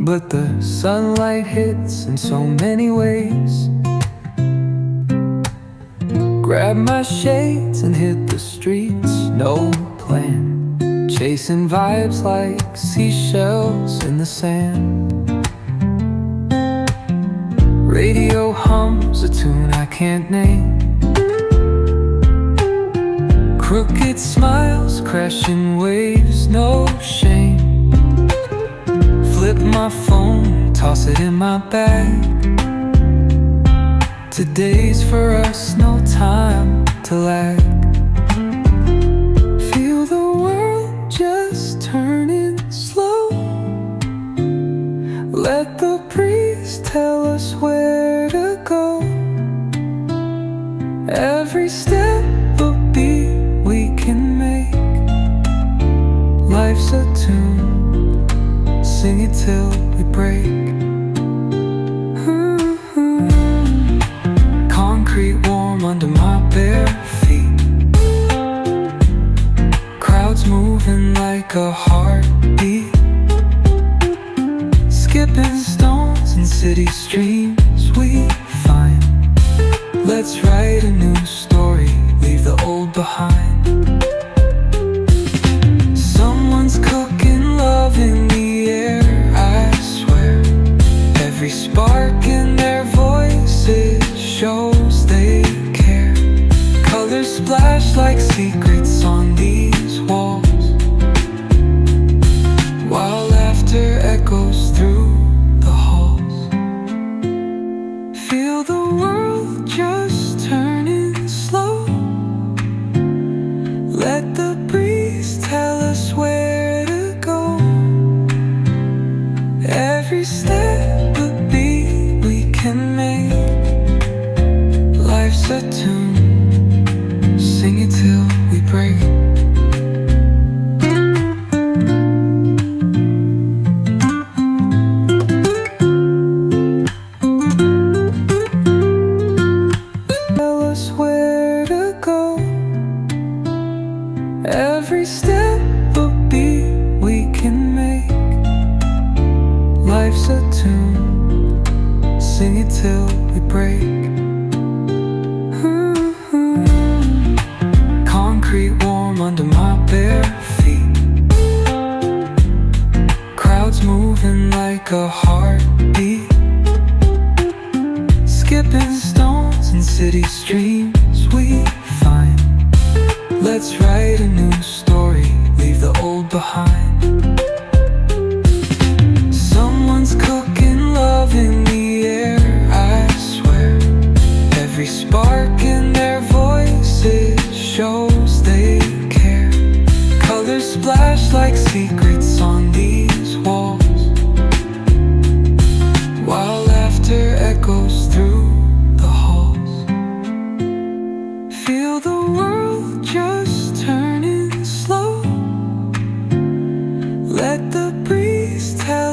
but the sunlight hits in so many ways. Grab my shades and hit the streets, no plan, chasing vibes like seashells in the sand. Radio hums a tune I can't name. Crooked smiles, crashing waves, no shame. Flip my phone, toss it in my bag. Today's for us, no time to lag. Feel the world just turning slow. Let the breeze tell us where to go. Every step a beat we can make. Life's a tune, sing it till we break. Concrete warm under my bare feet. Crowds moving like a heartbeat. Skipping stones in city streams we find. Let's write a new story, leave the old behind. Someone's cooking love in the air, I swear. Every spark in their voices shows they care. Colors splash like secrets on these walls, while laughter echoes through the halls. Feel the world just turning slow. Let the breeze tell us where to go. Every step a beat we can make. Life's a tune, sing it till we break. Tell us where to go. Every step a beat we can make. Life's a tune, sing it till we break. Concrete warm under my bare feet. Crowds moving like a heartbeat. Skipping stones in city streams we find. Let's write a new story, leave the old behind. Someone's cooking love in the air, I swear. Every spark in their voices shows they care. Colors splash like secrets on these walls, while laughter echoes through the halls. Feel the world just turning slow. Let the breeze tell